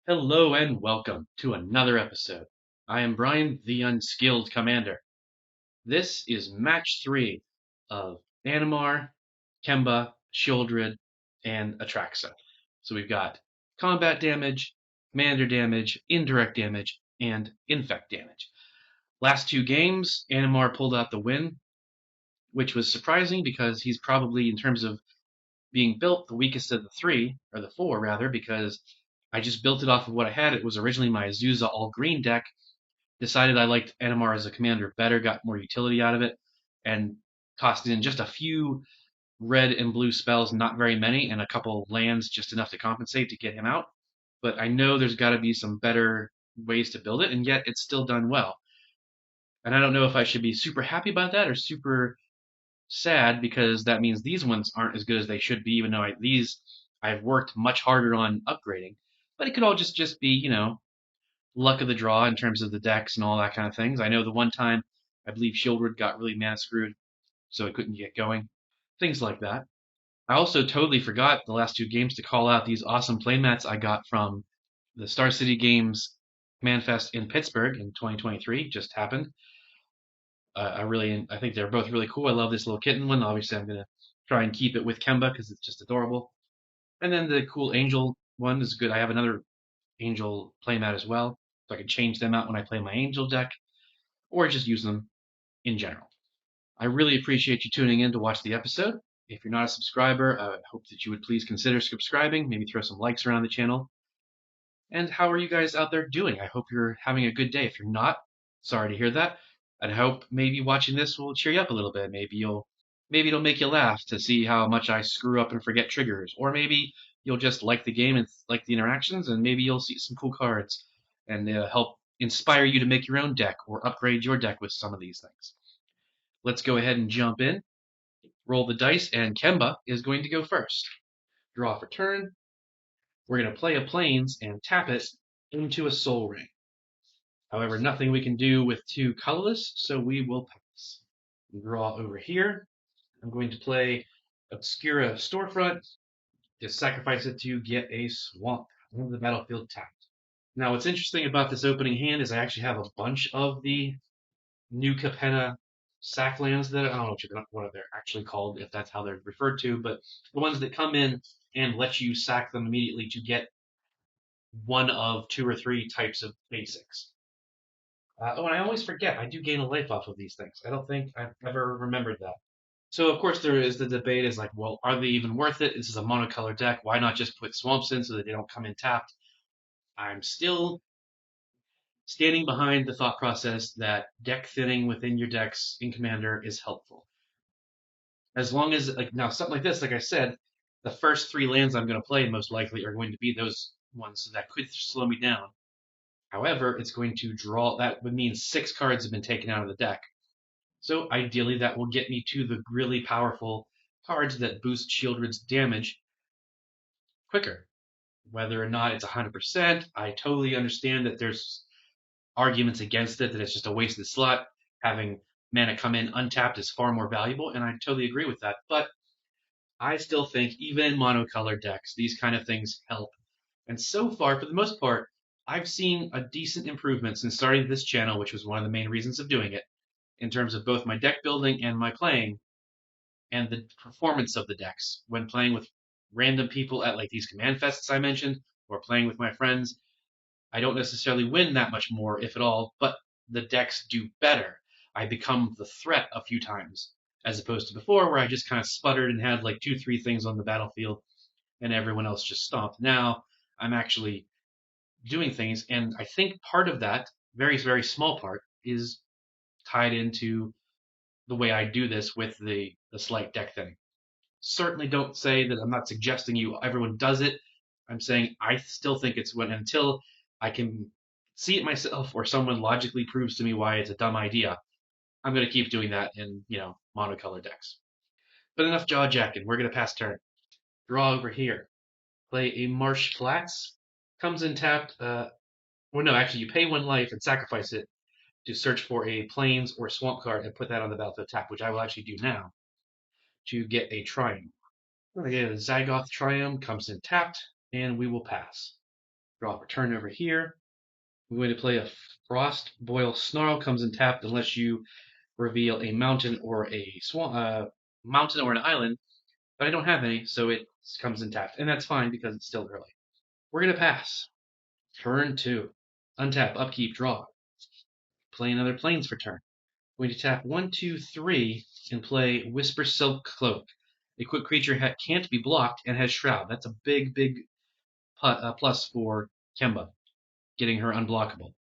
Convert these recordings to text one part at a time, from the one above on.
Hello and welcome to another episode. I am Brian, the Unskilled Commander. This is match 3 of Animar, Kemba, Sheoldred, and Atraxa. So we've got combat damage, commander damage, indirect damage, and infect damage. Last two games, Animar pulled out the win, which was surprising because he's probably, in terms of being built, the weakest of the three, or the four rather, because I just built it off of what I had. It was originally my Azusa all green deck. Decided I liked Animar as a commander better, got more utility out of it, and tossed in just a few red and blue spells, not very many, and a couple lands, just enough to compensate to get him out. But I know there's got to be some better ways to build it, and yet it's still done well. And I don't know if I should be super happy about that or super sad because that means these ones aren't as good as they should be, even though I've worked much harder on upgrading. But it could all just be, luck of the draw in terms of the decks and all that kind of things. I know the one time I believe Sheoldred got really mana screwed, so it couldn't get going. Things like that. I also totally forgot the last two games to call out these awesome playmats I got from the Star City Games Manfest in Pittsburgh in 2023. Just happened. I think they're both really cool. I love this little kitten one. Obviously, I'm gonna try and keep it with Kemba because it's just adorable. And then the cool angel one is good. I have another angel playmat as well, so I can change them out when I play my angel deck, or just use them in general. I really appreciate you tuning in to watch the episode. If you're not a subscriber, I hope that you would please consider subscribing, maybe throw some likes around the channel. And how are you guys out there doing? I hope you're having a good day. If you're not, sorry to hear that. I hope maybe watching this will cheer you up a little bit. Maybe it'll make you laugh to see how much I screw up and forget triggers. Or maybe you'll just like the game and like the interactions, and maybe you'll see some cool cards and help inspire you to make your own deck or upgrade your deck with some of these things. Let's go ahead and jump in. Roll the dice, and Kemba is going to go first. Draw for turn. We're going to play a Plains and tap it into a Soul Ring. However, nothing we can do with two colorless, so we will pass. Draw over here. I'm going to play Obscura Storefront. Just sacrifice it to get a Swamp. On the battlefield tapped. Now, what's interesting about this opening hand is I actually have a bunch of the New Capenna sack lands that I don't know what they're actually called, if that's how they're referred to, but the ones that come in and let you sack them immediately to get one of two or three types of basics. And I always forget, I do gain a life off of these things. I don't think I've ever remembered that. So, of course, there is the debate is like, well, are they even worth it? This is a monocolor deck. Why not just put swamps in so that they don't come in tapped? I'm still standing behind the thought process that deck thinning within your decks in Commander is helpful. As long as, like, now, something like this, like I said, the first three lands I'm going to play most likely are going to be those ones that could slow me down. However, it's going to draw, that would mean 6 cards have been taken out of the deck. So ideally, that will get me to the really powerful cards that boost Sheoldred's damage quicker. Whether or not it's 100%, I totally understand that there's arguments against it, that it's just a wasted slot. Having mana come in untapped is far more valuable, and I totally agree with that. But I still think, even in monocolor decks, these kind of things help. And so far, for the most part, I've seen a decent improvement since starting this channel, which was one of the main reasons of doing it, in terms of both my deck building and my playing, and the performance of the decks when playing with random people at like these command fests I mentioned, or playing with my friends. I don't necessarily win that much more, if at all, but the decks do better. I become the threat a few times, as opposed to before, where I just kind of sputtered and had like 2, 3 things on the battlefield, and everyone else just stomped. Now I'm actually doing things, and I think part of that, very very small part, is tied into the way I do this with the slight deck thing. Certainly don't say that I'm not suggesting everyone does it. I'm saying I still think it's when until I can see it myself or someone logically proves to me why it's a dumb idea, I'm going to keep doing that in, monocolor decks. But enough jaw jacking. We're going to pass turn. Draw over here. Play a Marsh Flats. Comes in tapped. Well, no, actually, you pay 1 life and sacrifice it to search for a Plains or Swamp card and put that on the battlefield tap, which I will actually do now to get a Triumph. Again, Zagoth Triumph comes in tapped, and we will pass. Drop a turn over here. I'm going to play a Frost Boil Snarl. Comes in tapped unless you reveal a mountain or a mountain or an island. But I don't have any, so it comes in tapped. And that's fine because it's still early. We're going to pass. Turn 2. Untap, upkeep, draw. Play another Plains for turn. Going to tap 1, 2, 3 and play Whisper Silk Cloak. Equipped creature can't be blocked and has Shroud. That's a big, big plus for Kemba, getting her unblockable.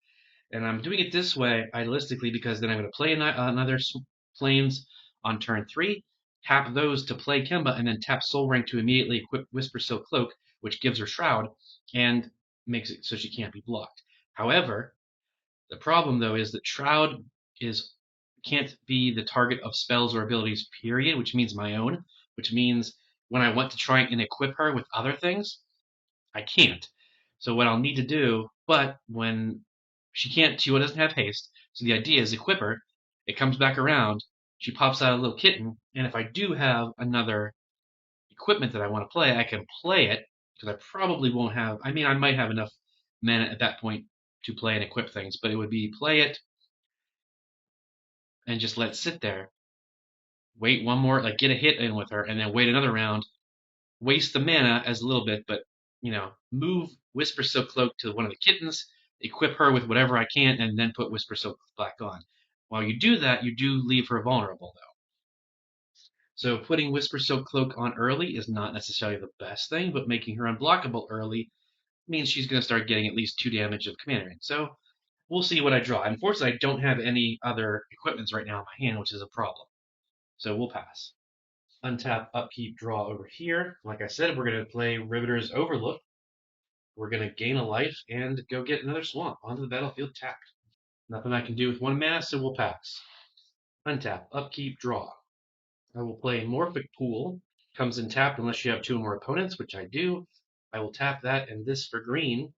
And I'm doing it this way, idealistically, because then I'm going to play another Plains on turn 3, tap those to play Kemba, and then tap Soul Ring to immediately equip Whisper Silk Cloak, which gives her Shroud and makes it so she can't be blocked. However, the problem, though, is that Shroud can't be the target of spells or abilities, period, which means my own, which means when I want to try and equip her with other things, I can't. So what I'll need to do, but when she doesn't have haste, so the idea is equip her, it comes back around, she pops out a little kitten, and if I do have another equipment that I want to play, I can play it, because I probably won't have, I might have enough mana at that point to play and equip things, but it would be play it and just let it sit there, wait one more, like get a hit in with her, and then wait another round, waste the mana as a little bit, but move Whisper Silk Cloak to one of the kittens, equip her with whatever I can, and then put Whisper Silk back on. While you do that, you do leave her vulnerable, though. So putting Whisper Silk Cloak on early is not necessarily the best thing, but making her unblockable early means she's going to start getting at least 2 damage of Commander. So we'll see what I draw. Unfortunately, I don't have any other equipments right now in my hand, which is a problem. So we'll pass. Untap, upkeep, draw over here. Like I said, we're going to play Riveter's Overlook. We're going to gain a life and go get another swamp onto the battlefield tapped. Nothing I can do with 1 mana, so we'll pass. Untap, upkeep, draw. I will play Morphic Pool. Comes in tapped unless you have 2 or more opponents, which I do. I will tap that, and this for green.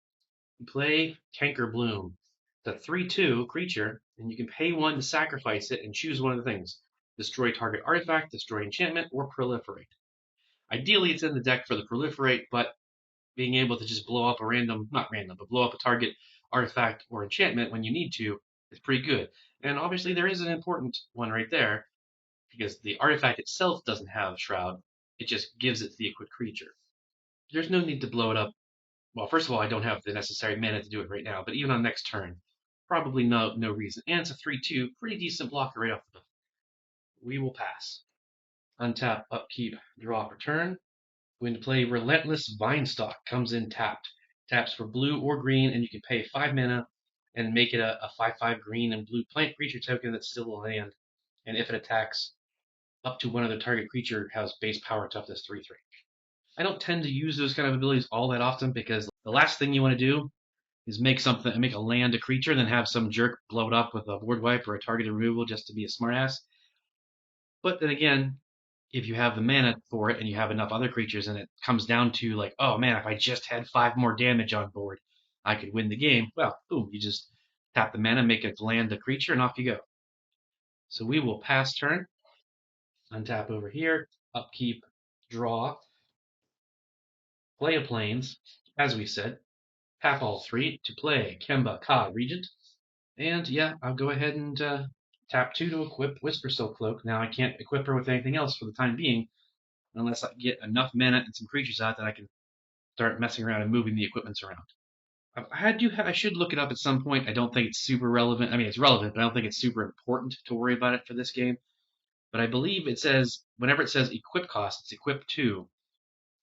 Play Canker Bloom. It's a 3/2 creature, and you can pay 1 to sacrifice it and choose one of the things. Destroy target artifact, destroy enchantment, or proliferate. Ideally, it's in the deck for the proliferate, but being able to just blow up a not random, but blow up a target artifact or enchantment when you need to is pretty good. And obviously there is an important one right there, because the artifact itself doesn't have Shroud. It just gives it to the equipped creature. There's no need to blow it up. Well, first of all, I don't have the necessary mana to do it right now, but even on next turn, probably no reason. And it's a 3/2, pretty decent blocker right off the bat. We will pass. Untap, upkeep, draw, return. Going to play Relentless Vinestalk. Comes in tapped. Taps for blue or green, and you can pay 5 mana and make it a 5/5 green and blue plant creature token that's still a land. And if it attacks, up to one other target creature has base power toughness 3/3. I don't tend to use those kind of abilities all that often because the last thing you want to do is make a land a creature, then have some jerk blow it up with a board wipe or a targeted removal just to be a smartass. But then again, if you have the mana for it and you have enough other creatures and it comes down to like, oh man, if I just had 5 more damage on board, I could win the game. Well, boom, you just tap the mana, make it land a creature, and off you go. So we will pass turn, untap over here, upkeep, draw, play a Plains, as we said, tap all 3 to play Kemba Ka Regent. And yeah, I'll go ahead and tap 2 to equip Whisper Silk Cloak. Now I can't equip her with anything else for the time being, unless I get enough mana and some creatures out that I can start messing around and moving the equipments around. I should look it up at some point. I don't think it's super relevant. I mean, it's relevant, but I don't think it's super important to worry about it for this game. But I believe it says, whenever it says equip cost, it's equip 2.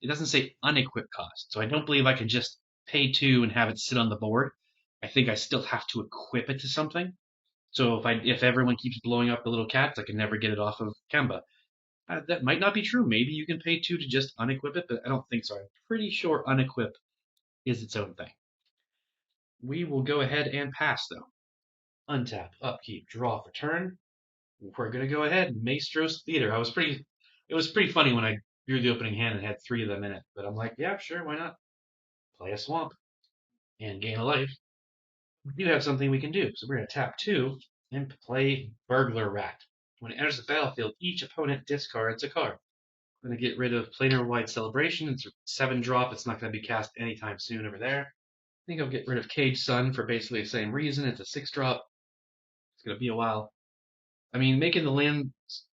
It doesn't say unequip cost. So I don't believe I can just pay 2 and have it sit on the board. I think I still have to equip it to something. So if everyone keeps blowing up the little cats, I can never get it off of Kemba. That might not be true. Maybe you can pay 2 to just unequip it, but I don't think so. I'm pretty sure unequip is its own thing. We will go ahead and pass, though. Untap, upkeep, draw for turn. We're going to go ahead. Maestro's Theater. It was pretty funny when I drew the opening hand and had 3 of them in it. But I'm like, yeah, sure, why not? Play a swamp and gain a life. We do have something we can do. So we're going to tap 2 and play Burglar Rat. When it enters the battlefield, each opponent discards a card. I'm going to get rid of Planar Wide Celebration. It's a 7-drop. It's not going to be cast anytime soon over there. think I'll get rid of Cage Sun for basically the same reason. It's a 6-drop. It's going to be a while. I mean, making the land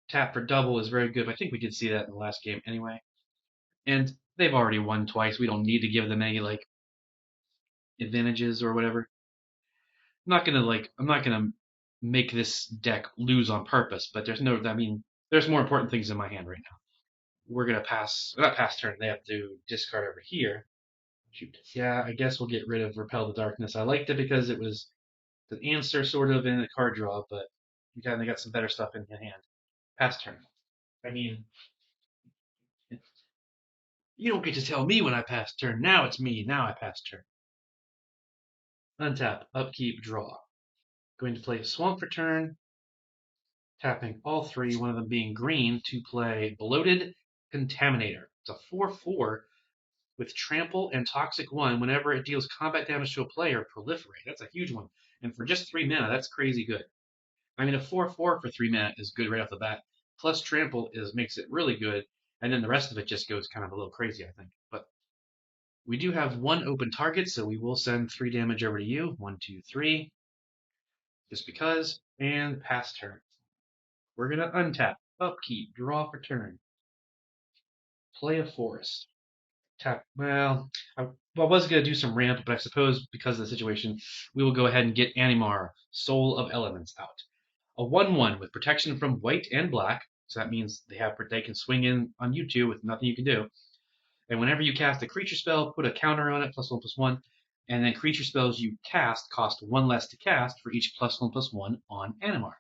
tap for double is very good, but I think we did see that in the last game anyway. And they've already won twice. We don't need to give them any, like, advantages or whatever. I'm not gonna make this deck lose on purpose, but there's more important things in my hand right now. We're gonna not pass turn. They have to discard over here. Shoot. Yeah, I guess we'll get rid of Repel the Darkness. I liked it because it was the answer sort of in a card draw, but we kind of got some better stuff in hand. Pass turn. I mean, you don't get to tell me when I pass turn. Now it's me. Now I pass turn. Untap, upkeep, draw. Going to play Swamp for turn. Tapping all three, one of them being green, to play Bloated Contaminator. It's a 4/4 with Trample and Toxic 1. Whenever it deals combat damage to a player, Proliferate. That's a huge one. And for just 3 mana, that's crazy good. I mean, a 4/4 for 3 mana is good right off the bat. Plus Trample makes it really good. And then the rest of it just goes kind of a little crazy, I think. But we do have one open target, so we will send 3 damage over to you. 1, 2, 3. Just because. And pass turn. We're going to untap, upkeep, draw for turn. Play a forest. Tap. Well, I was going to do some ramp, but I suppose because of the situation, we will go ahead and get Animar, Soul of Elements, out. A 1/1 with protection from white and black, so that means they can swing in on you two with nothing you can do. And whenever you cast a creature spell, put a counter on it, +1/+1, and then creature spells you cast cost 1 less to cast for each +1/+1 on Animar.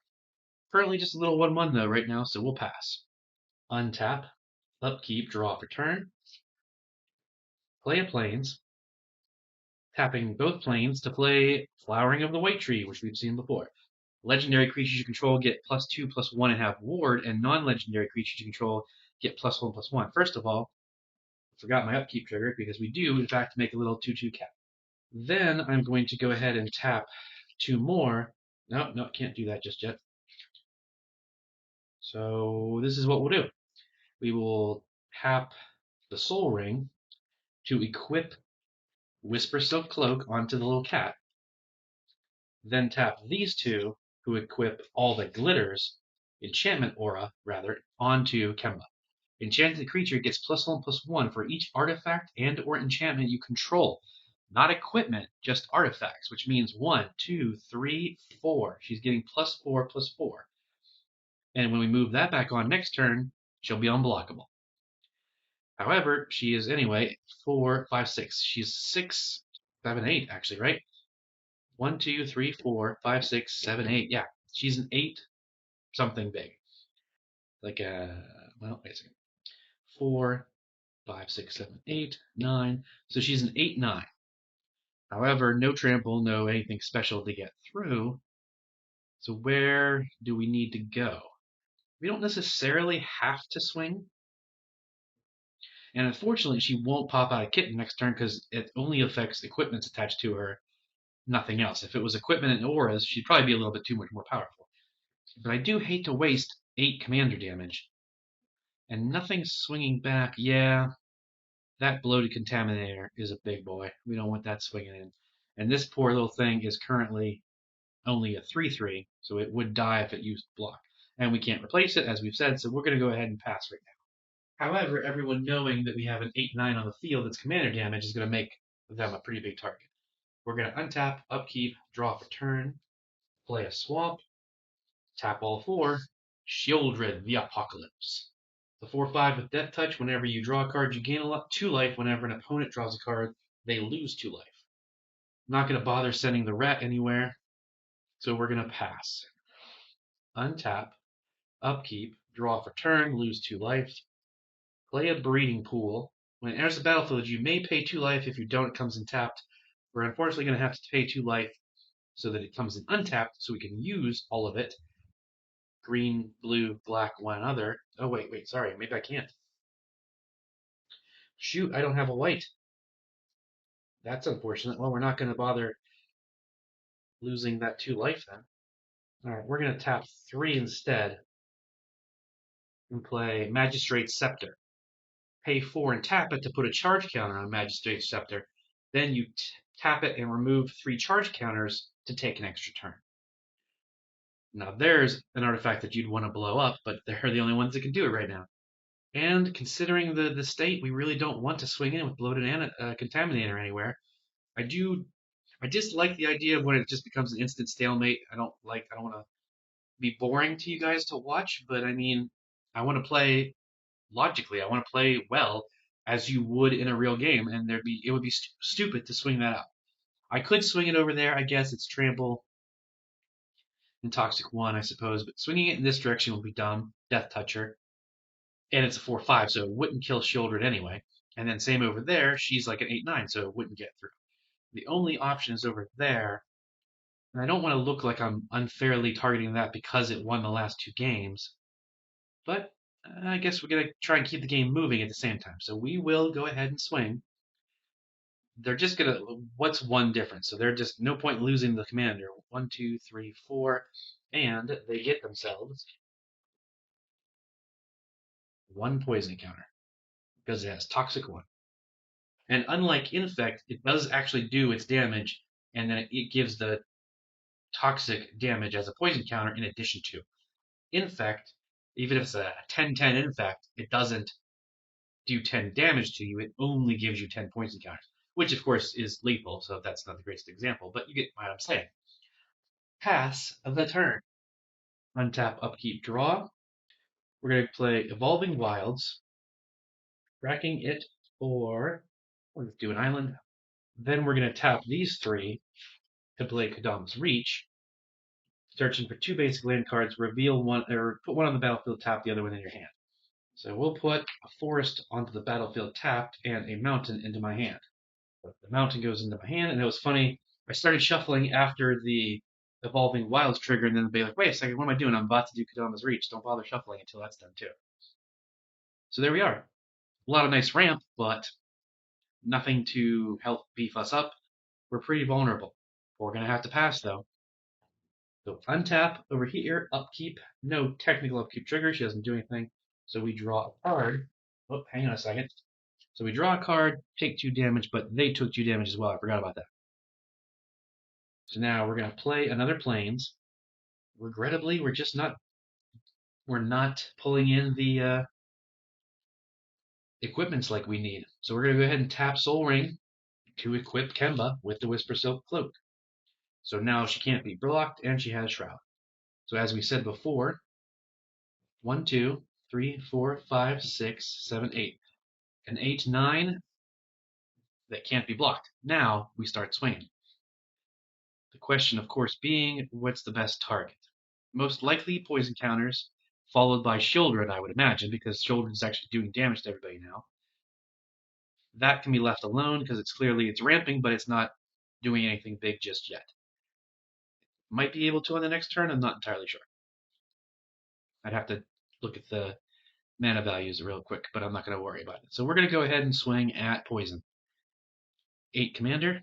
Currently just a little 1/1 though right now, so we'll pass. Untap, upkeep, draw for turn. Play a plains. Tapping both plains to play Flowering of the White Tree, which we've seen before. Legendary creatures you control get +2/+1 and have ward, and non-legendary creatures you control get +1/+1. First of all, I forgot my upkeep trigger because we do, in fact, make a little 2/2 cap. Then I'm going to go ahead and tap 2 more. No, can't do that just yet. So this is what we'll do. We will tap the Soul Ring to equip Whisper Silk Cloak onto the little cat. Then tap these two to equip All That Glitters, Enchantment Aura, rather, onto Kemba. Enchanted creature gets +1/+1 for each artifact and or enchantment you control. Not equipment, just artifacts, which means 1, 2, 3, 4. She's getting +4/+4. And when we move that back on next turn, she'll be unblockable. However, she is anyway 4, 5, 6. She's 6, 7, 8, actually, right? 1, 2, 3, 4, 5, 6, 7, 8. Yeah, she's an 8 something big. Like well, wait a second. 4, 5, 6, 7, 8, 9. So she's an 8, 9. However, no trample, no anything special to get through. So where do we need to go? We don't necessarily have to swing. And unfortunately, she won't pop out a kitten next turn because it only affects equipments attached to her, nothing else. If it was equipment and auras, she'd probably be a little bit too much more powerful. But I do hate to waste 8 commander damage. And nothing swinging back. Yeah, that Bloated Contaminator is a big boy. We don't want that swinging in. And this poor little thing is currently only a 3/3, so it would die if it used block. And we can't replace it, as we've said, so we're going to go ahead and pass right now. However, everyone knowing that we have an 8/9 on the field that's commander damage is going to make them a pretty big target. We're going to untap, upkeep, draw for turn, play a swamp, tap all 4, Sheoldred the Apocalypse. The 4/5 with Death Touch, whenever you draw a card, you gain 2 life. Whenever an opponent draws a card, they lose 2 life. I'm not going to bother sending the rat anywhere, so we're going to pass. Untap, upkeep, draw for turn, lose 2 life. Play a Breeding Pool. When it enters the battlefield, you may pay 2 life. If you don't, it comes in tapped. We're unfortunately going to have to pay 2 life so that it comes in untapped, so we can use all of it. Green, blue, black, one other. Oh, wait, sorry. Maybe I can't. Shoot, I don't have a white. That's unfortunate. Well, we're not going to bother losing that 2 life then. Alright, we're going to tap 3 instead and play Magistrate's Scepter. Pay 4 and tap it to put a charge counter on Magistrate's Scepter. Then you tap it, and remove 3 charge counters to take an extra turn. Now there's an artifact that you'd want to blow up, but they're the only ones that can do it right now. And considering the state, we really don't want to swing in with Bloated Contaminator anywhere. I dislike the idea of when it just becomes an instant stalemate. I don't want to be boring to you guys to watch, but I mean, I want to play logically. I want to play well as you would in a real game, and it would be stupid to swing that out. I could swing it over there. I guess it's trample and toxic 1, I suppose, but swinging it in this direction would be dumb. Death Toucher, and it's a 4/5, so it wouldn't kill Sheoldred anyway. And then same over there, she's like an 8/9, so it wouldn't get through. The only option is over there, and I don't want to look like I'm unfairly targeting that because it won the last 2 games, but I guess we're going to try and keep the game moving at the same time. So we will go ahead and swing. They're just going to, what's one difference? So they're just, no point losing the commander. 1, 2, 3, 4, and they get themselves 1 poison counter because it has toxic 1. And unlike Infect, it does actually do its damage, and then it gives the toxic damage as a poison counter in addition to. Infect, even if it's a 10/10 Infect, it doesn't do 10 damage to you, it only gives you 10 poison counters, which of course is lethal, so that's not the greatest example, but you get what I'm saying. Pass the turn. Untap, upkeep, draw. We're going to play Evolving Wilds, racking it for, let's do an island. Then we're going to tap these 3 to play Kadam's Reach, searching for 2 basic land cards, reveal 1, or put 1 on the battlefield, tap the other one in your hand. So we'll put a forest onto the battlefield tapped and a mountain into my hand. The mountain goes into my hand, and it was funny. I started shuffling after the Evolving Wilds trigger, and then they'd be like, wait a second, what am I doing? I'm about to do Kadama's Reach. Don't bother shuffling until that's done too. So there we are. A lot of nice ramp, but nothing to help beef us up. We're pretty vulnerable. We're going to have to pass, though. So untap over here, upkeep. No technical upkeep trigger. She doesn't do anything. So we draw a card. Oh, hang on a second. So we draw a card, take 2 damage, but they took 2 damage as well. I forgot about that. So now we're going to play another Plains. Regrettably, we're not pulling in the equipments like we need. So we're going to go ahead and tap Soul Ring to equip Kemba with the Whisper Silk Cloak. So now she can't be blocked, and she has Shroud. So as we said before, 1, 2, 3, 4, 5, 6, 7, 8. An 8/9 that can't be blocked. Now we start swinging. The question, of course, being, what's the best target? Most likely poison counters, followed by Sheoldred, I would imagine, because Sheoldred's actually doing damage to everybody now. That can be left alone because it's ramping, but it's not doing anything big just yet. Might be able to on the next turn, I'm not entirely sure. I'd have to look at the mana values real quick, but I'm not going to worry about it. So we're going to go ahead and swing at poison. 8 commander.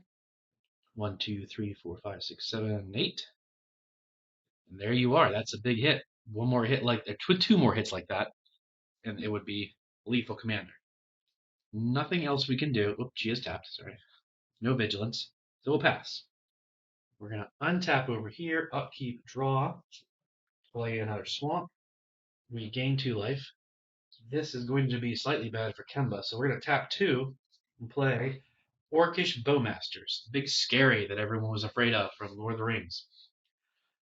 1, 2, 3, 4, 5, 6, 7, 8. And there you are. That's a big hit. 1 more hit like that, 2 more hits like that, and it would be lethal commander. Nothing else we can do. Oops, she is tapped. Sorry. No vigilance. So we'll pass. We're going to untap over here, upkeep, draw, play another swamp. We gain 2 life. This is going to be slightly bad for Kemba, so we're going to tap 2 and play Orcish Bowmasters. Big scary that everyone was afraid of from Lord of the Rings.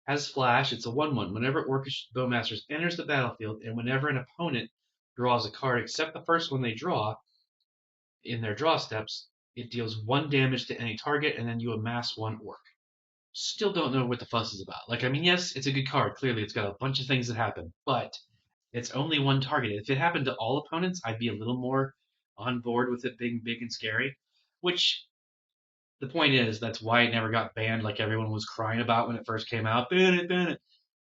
Has Flash, it's a 1/1. Whenever Orcish Bowmasters enters the battlefield, and whenever an opponent draws a card except the first one they draw in their draw steps, it deals 1 damage to any target, and then you amass 1 orc. Still don't know what the fuss is about. Like, I mean, yes, it's a good card. Clearly, it's got a bunch of things that happen, but it's only 1 target. If it happened to all opponents, I'd be a little more on board with it being big and scary, which the point is, that's why it never got banned like everyone was crying about when it first came out. Ban it, ban it.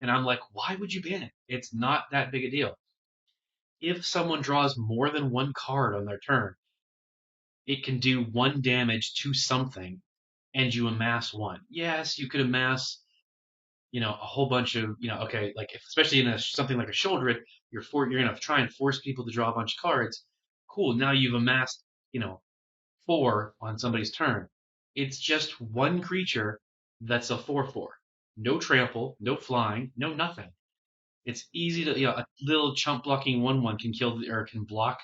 And I'm like, why would you ban it? It's not that big a deal. If someone draws more than 1 card on their turn, it can do 1 damage to something, and you amass 1. Yes, you could amass, a whole bunch of, okay, like especially in something like a Sheoldred, you're going to try and force people to draw a bunch of cards. Cool, now you've amassed, 4 on somebody's turn. It's just one creature that's a 4/4. No trample, no flying, no nothing. It's easy to, a little chump blocking 1/1 can kill or can block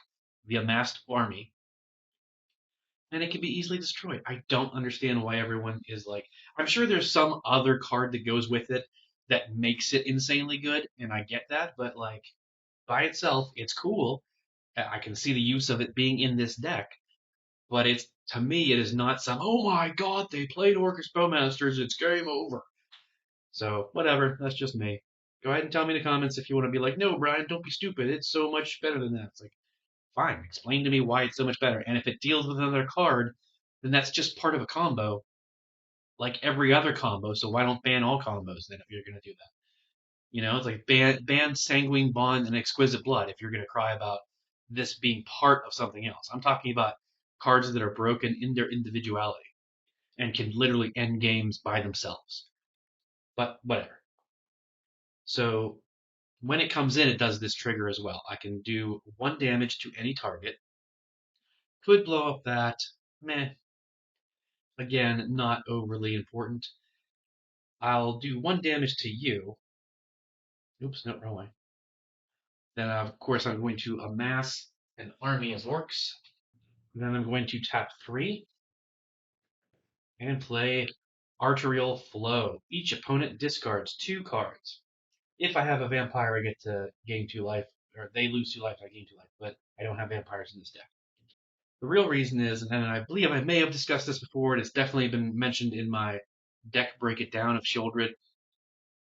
the amassed army, and it can be easily destroyed. I don't understand why everyone is like. I'm sure there's some other card that goes with it that makes it insanely good, and I get that, but like by itself, it's cool. I can see the use of it being in this deck, but it's to me, it is not some. Oh my God, they played Orcish Bowmasters. It's game over. So whatever, that's just me. Go ahead and tell me in the comments if you want to be like, no, Brian, don't be stupid. It's so much better than that. It's like, fine, explain to me why it's so much better. And if it deals with another card, then that's just part of a combo, like every other combo. So why don't ban all combos then if you're gonna do that? It's like ban Sanguine Bond and Exquisite Blood if you're gonna cry about this being part of something else. I'm talking about cards that are broken in their individuality and can literally end games by themselves. But whatever. So when it comes in, it does this trigger as well. I can do 1 damage to any target. Could blow up that. Meh. Again, not overly important. I'll do 1 damage to you. Oops, no, wrong way. Then, of course, I'm going to amass an army of orcs. Then I'm going to tap 3 and play Arterial Flow. Each opponent discards 2 cards. If I have a vampire, I get to gain 2 life, or they lose 2 life, I gain 2 life, but I don't have vampires in this deck. The real reason is, and I believe I may have discussed this before, and it's definitely been mentioned in my deck break it down of Sheoldred,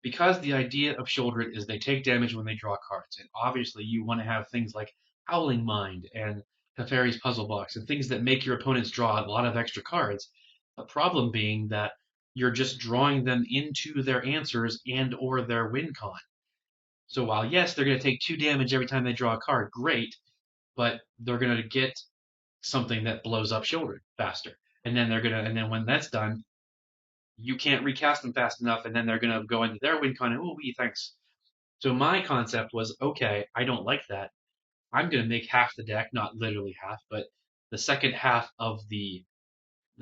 because the idea of Sheoldred is they take damage when they draw cards, and obviously you want to have things like Howling Mind and Teferi's Puzzle Box and things that make your opponents draw a lot of extra cards. The problem being that you're just drawing them into their answers and or their win con. So while yes, they're going to take 2 damage every time they draw a card, great, but they're going to get something that blows up Sheoldred faster. And then when that's done, you can't recast them fast enough, and then they're gonna go into their win con and thanks. So my concept was, okay, I don't like that. I'm gonna make half the deck, not literally half, but the second half of the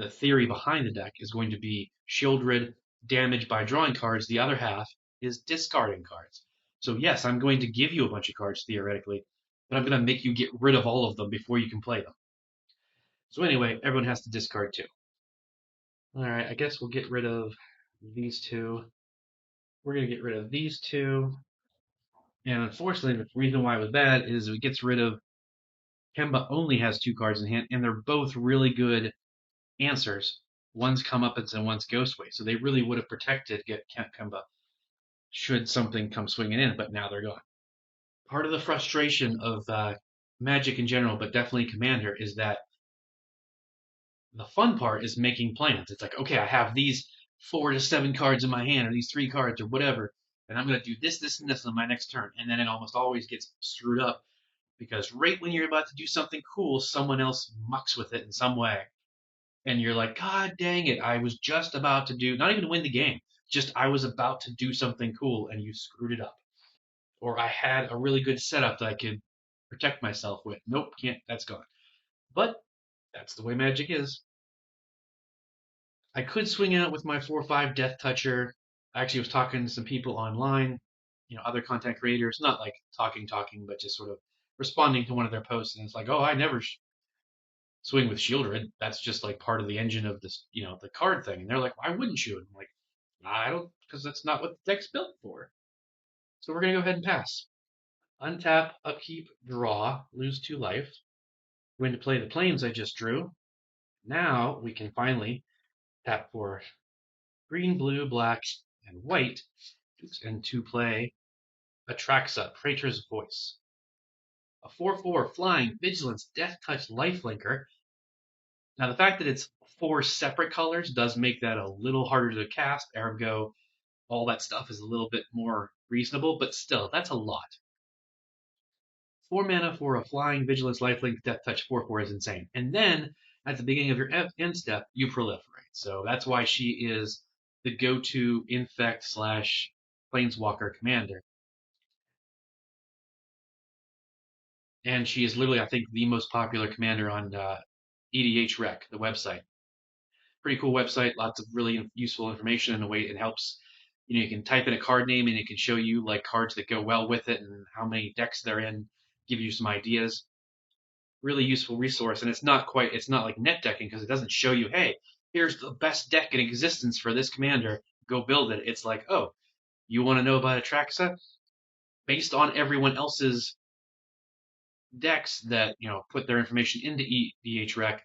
theory behind the deck is going to be Sheoldred damage by drawing cards. The other half is discarding cards. So yes, I'm going to give you a bunch of cards theoretically, but I'm gonna make you get rid of all of them before you can play them. So anyway, everyone has to discard too. Alright, I guess we'll get rid of these two. We're going to get rid of these two. And unfortunately, the reason why it was bad is it gets rid of Kemba only has 2 cards in hand, and they're both really good answers. One's Comeuppance and one's Ghostway. So they really would have protected Kemba should something come swinging in, but now they're gone. Part of the frustration of Magic in general, but definitely Commander, is that the fun part is making plans. It's like, okay, I have these 4 to 7 cards in my hand, or these 3 cards, or whatever, and I'm going to do this, this, and this on my next turn. And then it almost always gets screwed up because right when you're about to do something cool, someone else mucks with it in some way. And you're like, God dang it, I was just about to do, not even win the game, just I was about to do something cool and you screwed it up. Or I had a really good setup that I could protect myself with. Nope, can't, that's gone. But that's the way Magic is. I could swing out with my 4/5 Death Toucher. I actually was talking to some people online, other content creators, not like talking, but just sort of responding to one of their posts. And it's like, oh, I never swing with Sheoldred. That's just like part of the engine of this, the card thing. And they're like, why wouldn't you? And I'm like, I don't, because that's not what the deck's built for. So we're going to go ahead and pass. Untap, upkeep, draw, lose 2 life. We're going to play the planes I just drew. Now we can finally tap for green, blue, black, and white, and to play Atraxa, Praetor's Voice. A 4/4 flying, vigilance, death touch, lifelinker. Now, the fact that it's 4 separate colors does make that a little harder to cast, ergo, all that stuff is a little bit more reasonable, but still, that's a lot. 4 mana for a flying, vigilance, lifelink, death touch 4/4 is insane. And then, at the beginning of your end step, you proliferate. So that's why she is the go-to infect slash planeswalker commander. And she is literally, I think, the most popular commander on EDH Rec, the website. Pretty cool website, lots of really useful information in a way it helps. You can type in a card name and it can show you like cards that go well with it and how many decks they're in, give you some ideas. Really useful resource, and it's not like net decking because it doesn't show you, hey, here's the best deck in existence for this commander, go build it. It's like, oh, you want to know about Atraxa? Based on everyone else's decks that put their information into EDH Rec,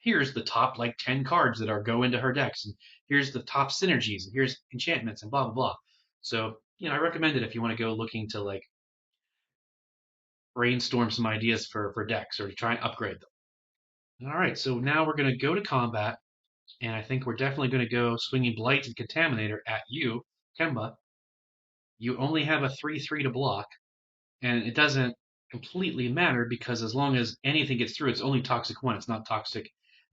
here's the top like 10 cards that are go into her decks, and here's the top synergies, and here's enchantments, and blah blah blah. So I recommend it if you want to go looking to like brainstorm some ideas for decks or to try and upgrade them. All right, so now we're going to go to combat, and I think we're definitely going to go swinging Blight and Contaminator at you, Kemba. You only have a 3/3 to block, and it doesn't completely matter because as long as anything gets through, it's only toxic 1. It's not toxic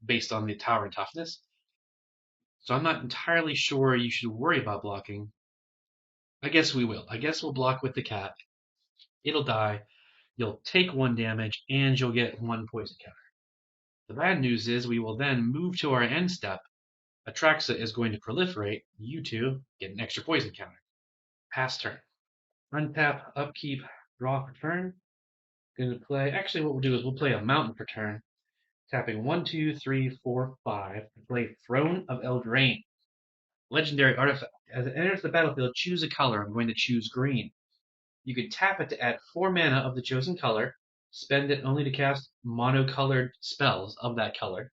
based on the tower and toughness. So I'm not entirely sure you should worry about blocking. I guess we will. I guess we'll block with the cat. It'll die. You'll take 1 damage, and you'll get 1 poison counter. The bad news is we will then move to our end step. Atraxa is going to proliferate. You two get an extra poison counter. Pass turn. Untap, upkeep, draw for turn. Going to play. Actually, what we'll do is we'll play a mountain for turn. Tapping 1, 2, 3, 4, 5. Play Throne of Eldraine. Legendary artifact. As it enters the battlefield, choose a color. I'm going to choose green. You can tap it to add 4 mana of the chosen color. Spend it only to cast monocolored spells of that color.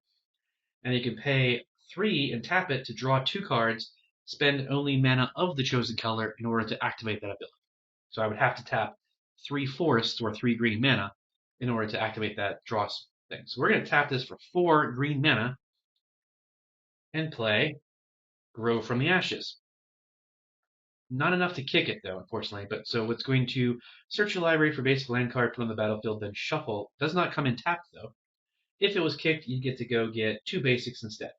And you can pay 3 and tap it to draw 2 cards. Spend only mana of the chosen color in order to activate that ability. So I would have to tap 3 forests or 3 green mana in order to activate that draw thing. So we're going to tap this for 4 green mana and play Grow from the Ashes. Not enough to kick it, though, unfortunately. But so it's going to search your library for basic land card, put on the battlefield, then shuffle. Does not come in tapped, though. If it was kicked, you get to go get 2 basics instead.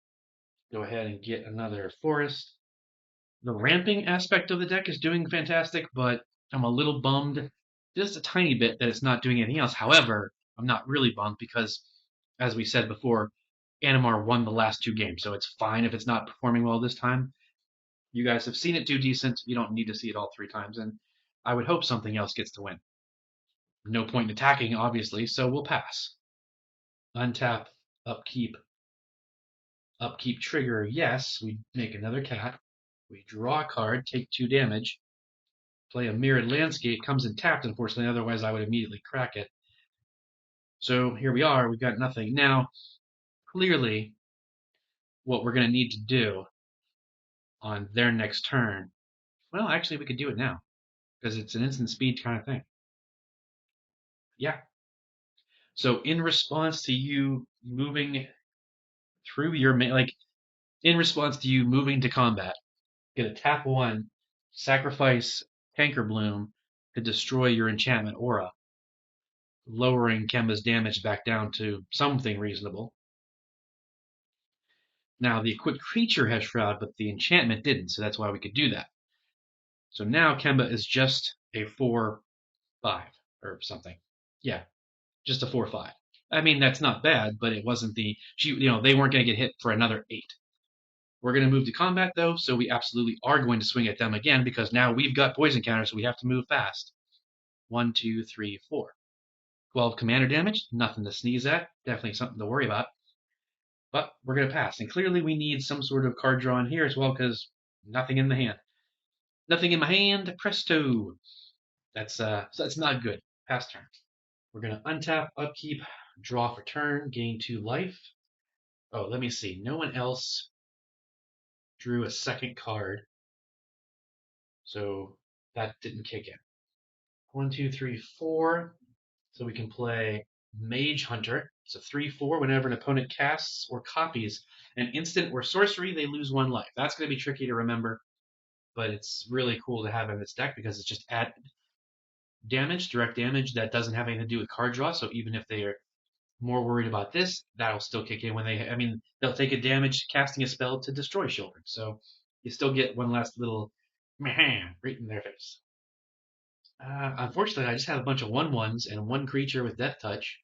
Go ahead and get another forest. The ramping aspect of the deck is doing fantastic, but I'm a little bummed just a tiny bit that it's not doing anything else. However, I'm not really bummed because, as we said before, Animar won the last 2 games, so it's fine if it's not performing well this time. You guys have seen it do decent. You don't need to see it all 3 times, and I would hope something else gets to win. No point in attacking, obviously, so we'll pass. Untap, upkeep. Upkeep trigger, yes. We make another cat. We draw a card, take 2 damage. Play a Mirrored Landscape, comes in tapped, unfortunately, otherwise I would immediately crack it. So here we are, we've got nothing. Now, clearly, what we're going to need to do on their next turn, well, actually, we could do it now, because it's an instant speed kind of thing. Yeah. So in response to you moving through your, in response to you moving to combat, get a tap 1, sacrifice Tanker Bloom to destroy your enchantment aura, lowering Kemba's damage back down to something reasonable. Now, the equipped creature has Shroud, but the enchantment didn't, so that's why we could do that. So now Kemba is just a 4/5 or something. Yeah, just a 4/5. I mean, that's not bad, but it wasn't they weren't going to get hit for another 8. We're going to move to combat, though, so we absolutely are going to swing at them again because now we've got poison counters, so we have to move fast. 1, 2, 3, 4. 12 commander damage, nothing to sneeze at, definitely something to worry about. But we're going to pass. And clearly we need some sort of card draw in here as well because nothing in the hand. Nothing in my hand, presto. That's not good. Pass turn. We're going to untap, upkeep, draw for turn, gain 2 life. Oh, let me see. No one else drew a second card. So that didn't kick in. 1, 2, 3, 4. So we can play Mage Hunter. It's a 3/4. Whenever an opponent casts or copies an instant or sorcery, they lose 1 life. That's going to be tricky to remember, but it's really cool to have in this deck because it's just add damage, direct damage that doesn't have anything to do with card draw. So even if they are more worried about this, that'll still kick in when they'll take a damage casting a spell to destroy Sheoldred. So you still get one last little right in their face. Unfortunately, I just had a bunch of 1/1s and 1 creature with Death Touch.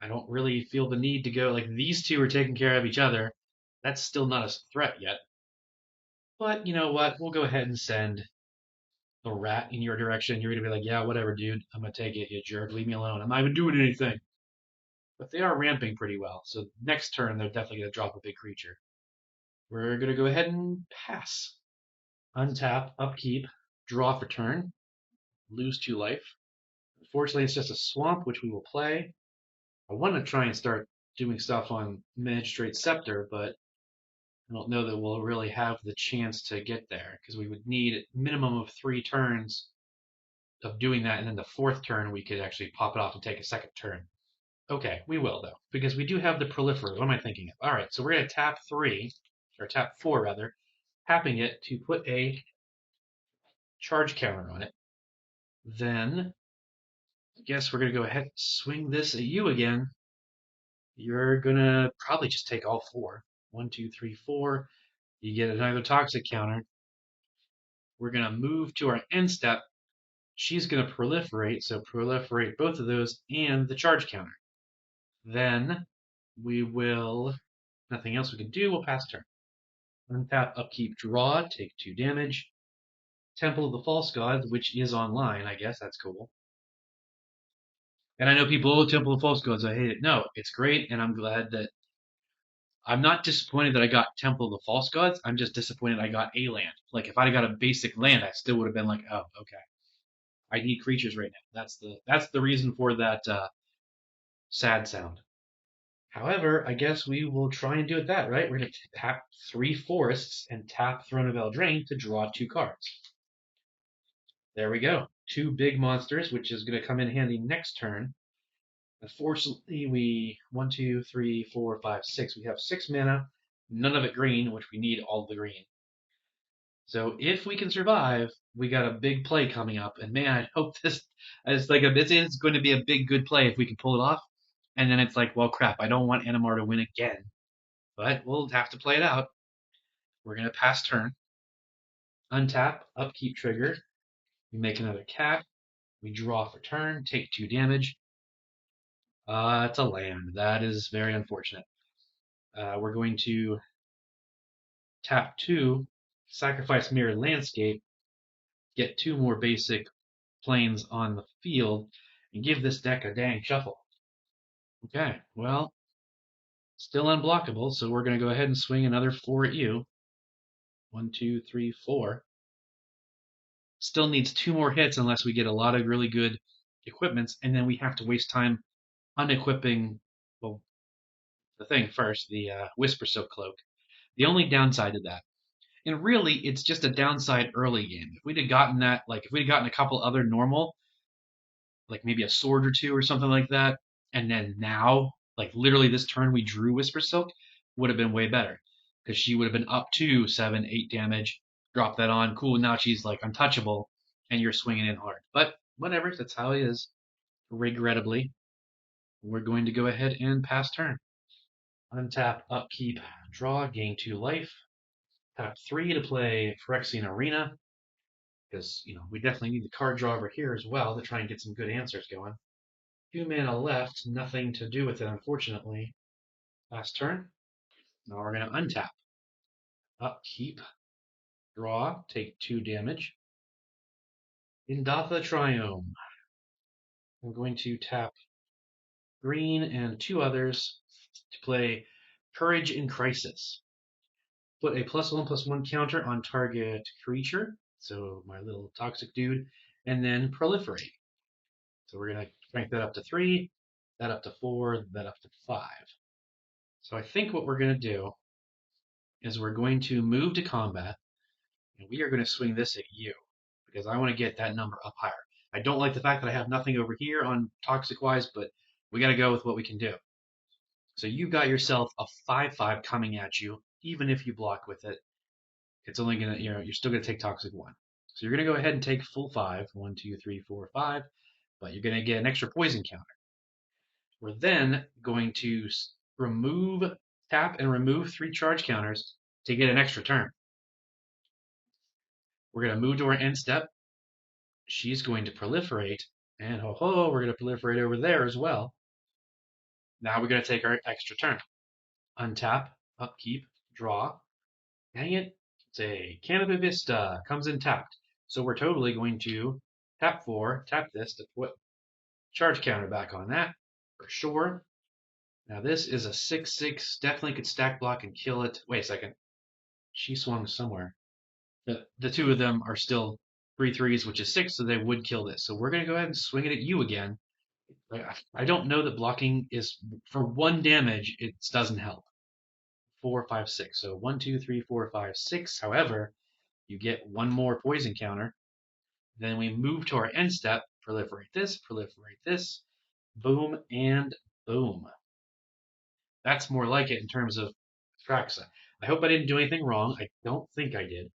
I don't really feel the need to go, like, these two are taking care of each other. That's still not a threat yet. But you know what? We'll go ahead and send the rat in your direction. You're going to be like, yeah, whatever, dude. I'm going to take it, you jerk. Leave me alone. I'm not even doing anything. But they are ramping pretty well. So next turn, they're definitely going to drop a big creature. We're going to go ahead and pass. Untap, upkeep, draw for turn, lose 2 life. Unfortunately, it's just a swamp, which we will play. I want to try and start doing stuff on Magistrate Scepter, but I don't know that we'll really have the chance to get there, because we would need a minimum of 3 turns of doing that, and then the 4th turn we could actually pop it off and take a 2nd turn. Okay, we will, though, because we do have the Proliferate. What am I thinking of? All right, so we're going to tap 3, or tap 4, rather, tapping it to put a charge counter on it. Then, I guess we're going to go ahead and swing this at you again. You're going to probably just take all 4. 1, 2, 3, 4. You get another toxic counter. We're going to move to our end step. She's going to proliferate, so proliferate both of those and the charge counter. Then we will, nothing else we can do, we'll pass turn. Untap, upkeep, draw, take 2 damage. Temple of the False Gods, which is online, I guess, that's cool. And I know people, oh, Temple of False Gods, I hate it. No, it's great, and I'm glad that, I'm not disappointed that I got Temple of the False Gods, I'm just disappointed I got a land. Like, if I'd have got a basic land, I still would have been like, oh, okay. I need creatures right now. That's the reason for that sad sound. However, I guess we will try and do it that, right? We're going to tap 3 forests and tap Throne of Eldraine to draw 2 cards. There we go. 2 big monsters, which is going to come in handy next turn. Unfortunately, we 1, 2, 3, 4, 5, 6. We have 6 mana, none of it green, which we need all the green. So if we can survive, we got a big play coming up, and man, I hope this is like it's going to be a big good play if we can pull it off. And then it's like, well, crap, I don't want Animar to win again, but we'll have to play it out. We're gonna pass turn, untap, upkeep trigger. We make another cat. We draw for turn, take 2 damage. It's a land. That is very unfortunate. We're going to tap 2, sacrifice Mirrored Landscape, get 2 more basic planes on the field, and give this deck a dang shuffle. Okay, well, still unblockable, so we're going to go ahead and swing another 4 at you. 1, 2, 3, 4. Still needs 2 more hits unless we get a lot of really good equipments, and then we have to waste time unequipping, well, the thing first, the Whisper Silk Cloak. The only downside to that, and really it's just a downside early game. If we'd have gotten that, like if we'd have gotten a couple other normal, like maybe a sword or 2 or something like that, and then now, like literally this turn we drew Whisper Silk, would have been way better. Because she would have been up to 7, 8 damage, drop that on, cool, now she's like untouchable, and you're swinging in hard. But whatever, that's how it is. Regrettably, we're going to go ahead and pass turn. Untap, upkeep, draw, gain 2 life. Tap 3 to play Phyrexian Arena, because we definitely need the card draw over here as well to try and get some good answers going. 2 mana left, nothing to do with it, unfortunately. Last turn. Now we're going to untap. Upkeep, draw, take 2 damage. Indatha Triome. I'm going to tap green and 2 others to play Courage in Crisis. Put a +1/+1 counter on target creature, so my little toxic dude, and then proliferate. So we're going to crank that up to 3, that up to 4, that up to 5. So I think what we're going to do is we're going to move to combat, and we are going to swing this at you, because I want to get that number up higher. I don't like the fact that I have nothing over here on toxic-wise, but we got to go with what we can do. So you got yourself a 5/5 coming at you, even if you block with it. It's only going to, you're still going to take toxic 1. So you're going to go ahead and take full 5, 1, 2, 3, 4, 5, but you're going to get an extra poison counter. We're then going to tap and remove 3 charge counters to get an extra turn. We're going to move to our end step. She's going to proliferate, and we're going to proliferate over there as well. Now we're going to take our extra turn. Untap, upkeep, draw. Dang it. It's a Canopy Vista. Comes in tapped. So we're totally going to tap 4, tap this to put charge counter back on that for sure. Now this is a 6/6. Definitely could stack block and kill it. Wait a second. She swung somewhere. The two of them are still 3/3s, which is 6, so they would kill this. So we're going to go ahead and swing it at you again. I don't know that blocking is, for 1 damage, it doesn't help. 4, 5, 6. So 1, 2, 3, 4, 5, 6. However, you get 1 more poison counter. Then we move to our end step, proliferate this, boom, and boom. That's more like it in terms of Atraxa. I hope I didn't do anything wrong. I don't think I did.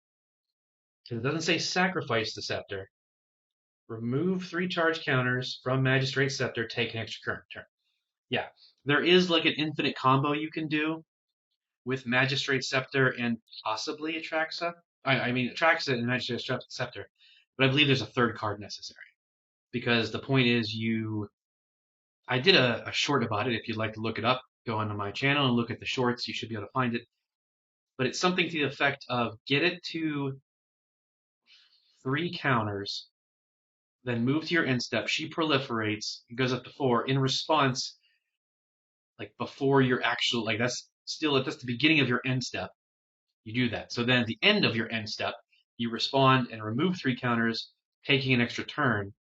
Because it doesn't say sacrifice the scepter. Remove 3 charge counters from Magistrate Scepter, take an extra current turn. Yeah, there is like an infinite combo you can do with Magistrate Scepter and possibly Atraxa. I mean, Atraxa and Magistrate Scepter, but I believe there's a 3rd card necessary. Because the point is I did a short about it. If you'd like to look it up, go onto my channel and look at the shorts. You should be able to find it. But it's something to the effect of get it to 3 counters, then move to your end step. She proliferates, it goes up to 4. In response, like before your actual, like that's the beginning of your end step. You do that. So then at the end of your end step, you respond and remove 3 counters, taking an extra turn.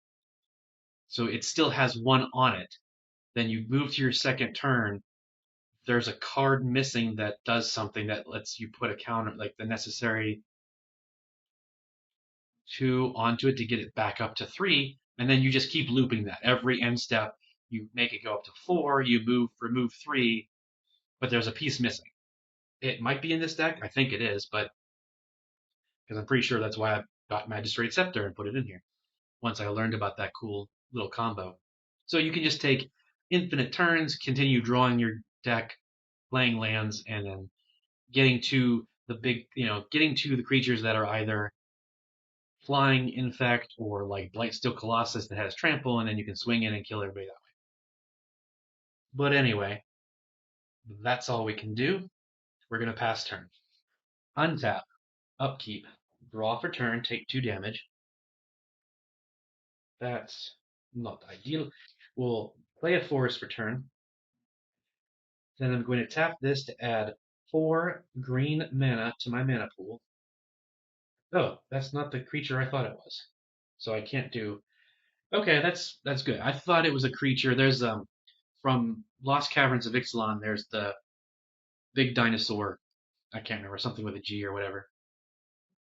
So it still has 1 on it. Then you move to your second turn. There's a card missing that does something that lets you put a counter, like the necessary 2 onto it to get it back up to 3, and then you just keep looping that. Every end step, you make it go up to 4, you remove 3, but there's a piece missing. It might be in this deck, I think it is, but because I'm pretty sure that's why I got Magistrate Scepter and put it in here, once I learned about that cool little combo. So you can just take infinite turns, continue drawing your deck, playing lands, and then getting to getting to the creatures that are either flying infect or like Blightsteel Colossus that has trample, and then you can swing in and kill everybody that way. But anyway, that's all we can do. We're gonna pass turn. Untap, upkeep, draw for turn, take 2 damage. That's not ideal. We'll play a forest for turn. Then I'm going to tap this to add 4 green mana to my mana pool. Oh, that's not the creature I thought it was. So I can't do. Okay, that's good. I thought it was a creature. There's from Lost Caverns of Ixalan. There's the big dinosaur. I can't remember, something with a G or whatever.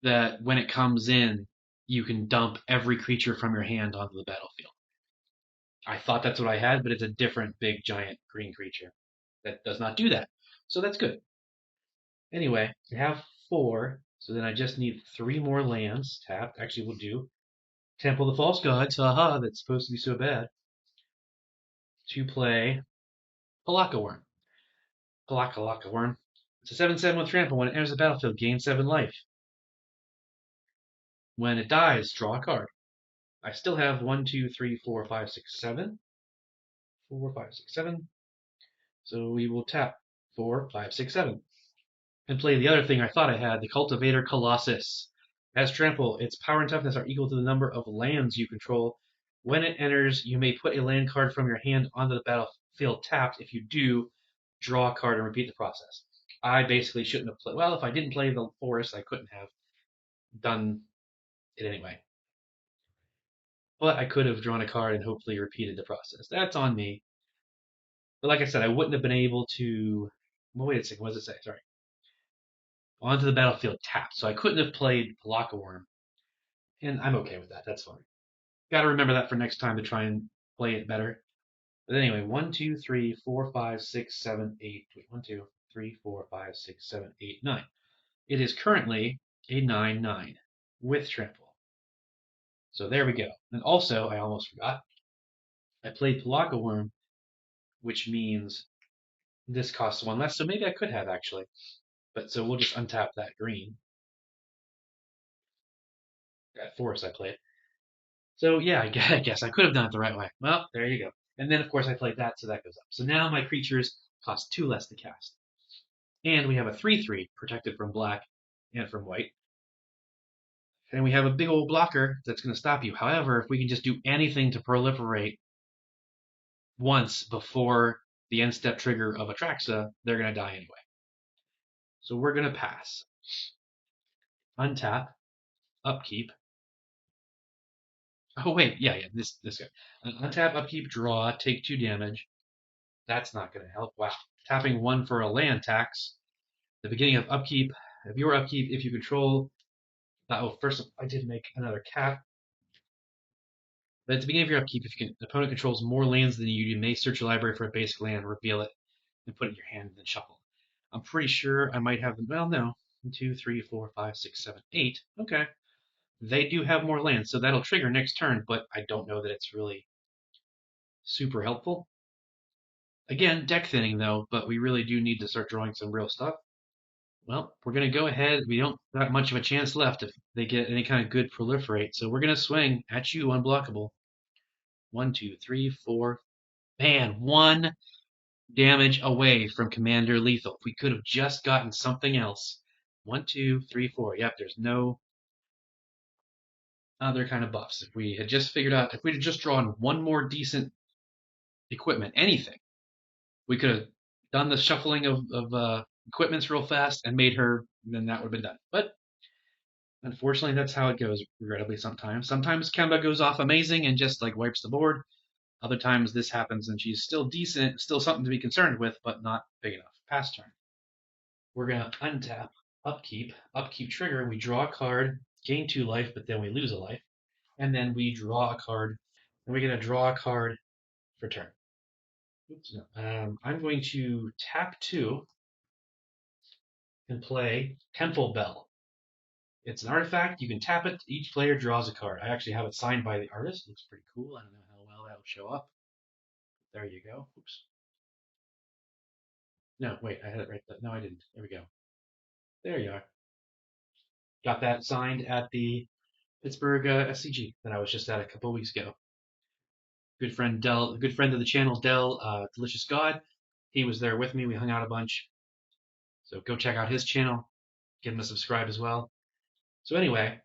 That when it comes in, you can dump every creature from your hand onto the battlefield. I thought that's what I had, but it's a different big giant green creature that does not do that. So that's good. Anyway, I have 4, so then I just need 3 more lands tapped. Actually, we'll do Temple of the False Gods. Haha, that's supposed to be so bad. To play Palaka Worm. Palaka Worm. It's a 7/7 with trample. When it enters the battlefield, gain 7 life. When it dies, draw a card. I still have 1, 2, 3, 4, 5, 6, 7. 4, 5, 6, 7. So we will tap 4, 5, 6, 7. And play the other thing I thought I had, the Cultivator Colossus. As trample, its power and toughness are equal to the number of lands you control. When it enters, you may put a land card from your hand onto the battlefield tapped. If you do, draw a card and repeat the process. I basically shouldn't have played. Well, if I didn't play the forest, I couldn't have done it anyway. But I could have drawn a card and hopefully repeated the process. That's on me. But like I said, I wouldn't have been able to. Well, wait a second. What does it say? Sorry. Onto the battlefield tapped. So I couldn't have played Palaka Worm. And I'm okay with that. That's fine. Got to remember that for next time to try and play it better. But anyway, 1, 2, 3, 4, 5, 6, 7, 8. Wait, 1, 2, 3, 4, 5, 6, 7, 8, 9. It is currently a 9/9 with trample. So there we go. And also, I almost forgot, I played Palaka Worm, which means this costs 1 less. So maybe I could have actually. But so we'll just untap that green. That forest I played. So yeah, I guess I could have done it the right way. Well, there you go. And then, of course, I played that, so that goes up. So now my creatures cost 2 less to cast. And we have a 3/3 protected from black and from white. And we have a big old blocker that's going to stop you. However, if we can just do anything to proliferate once before the end step trigger of Atraxa, they're going to die anyway. So we're going to pass. Untap, upkeep. Oh wait, yeah, this guy. Untap, upkeep, draw, take 2 damage. That's not going to help. Wow. Tapping 1 for a land tax. The beginning of upkeep. If your upkeep, if you control. Oh, first I did make another cap. But at the beginning of your upkeep, if the opponent controls more lands than you may search your library for a basic land, reveal it, and put it in your hand, and then shuffle. I'm pretty sure I might have them. Well, no. 1, 2, 3, 4, 5, 6, 7, 8. Okay. They do have more lands, so that'll trigger next turn, but I don't know that it's really super helpful. Again, deck thinning though, but we really do need to start drawing some real stuff. Well, we're going to go ahead. We don't have much of a chance left if they get any kind of good proliferate, so we're going to swing at you, unblockable. 1, 2, 3, 4. Man, 1 damage away from Commander Lethal. If we could have just gotten something else. 1, 2, 3, 4. Yep, there's no other kind of buffs. If we had just figured out, if we'd just drawn one more decent equipment, anything, we could have done the shuffling of equipments real fast and made her, then that would have been done. But unfortunately, that's how it goes, regrettably, sometimes. Sometimes Kemba goes off amazing and just like wipes the board. Other times this happens and she's still decent, still something to be concerned with, but not big enough. Pass turn. We're going to untap, upkeep trigger. We draw a card, gain 2 life, but then we lose a life. And then we draw a card. And we're going to draw a card for turn. Oops, no. I'm going to tap 2 and play Temple Bell. It's an artifact. You can tap it. Each player draws a card. I actually have it signed by the artist. Looks pretty cool. I don't know how well that will show up. There you go. Oops. No, wait. I had it right there. No, I didn't. There we go. There you are. Got that signed at the Pittsburgh SCG that I was just at a couple of weeks ago. Good friend Dell, good friend of the channel, Dell, Delicious God. He was there with me. We hung out a bunch. So go check out his channel. Give him a subscribe as well. So anyway,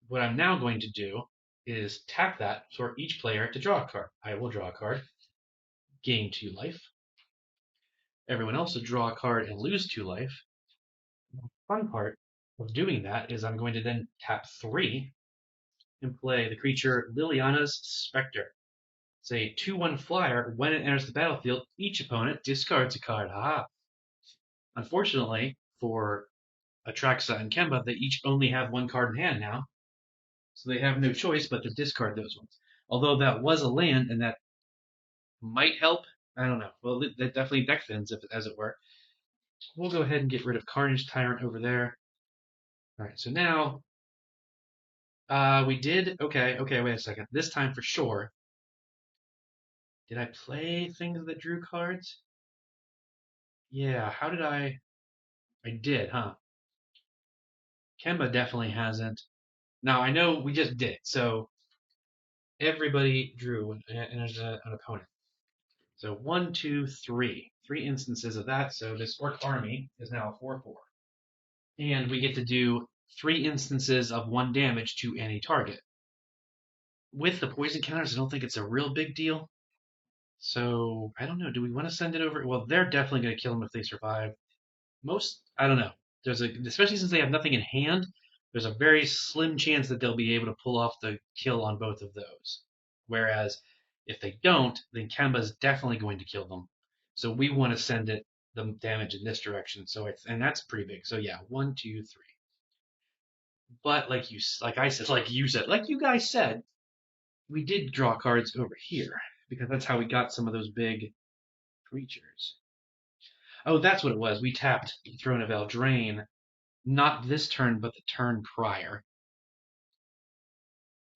what I'm now going to do is tap that for each player to draw a card. I will draw a card, gain 2 life. Everyone else will draw a card and lose 2 life. The fun part of doing that is I'm going to then tap 3 and play the creature Liliana's Spectre. It's a 2/1 flyer. When it enters the battlefield, each opponent discards a card. Haha. Unfortunately, for Atraxa and Kemba, they each only have 1 card in hand now, so they have no choice but to discard those ones. Although that was a land, and that might help. I don't know. Well, that definitely deck thins, as it were. We'll go ahead and get rid of Carnage Tyrant over there. All right, so now we did. Okay, wait a second. This time for sure. Did I play things that drew cards? Yeah, how did I? I did, huh? Kemba definitely hasn't. Now, I know we just did, so everybody drew and there's an opponent. So 1, 2, 3. 3 instances of that, so this Orc army is now a 4/4. And we get to do 3 instances of 1 damage to any target. With the poison counters, I don't think it's a real big deal. So, I don't know, do we want to send it over? Well, they're definitely going to kill them if they survive. I don't know. Especially since they have nothing in hand, there's a very slim chance that they'll be able to pull off the kill on both of those. Whereas if they don't, then Kemba's definitely going to kill them. So we want to send the damage in this direction. And that's pretty big. So yeah, 1, 2, 3. But like you guys said, we did draw cards over here because that's how we got some of those big creatures. Oh, that's what it was. We tapped Throne of Eldraine, not this turn, but the turn prior.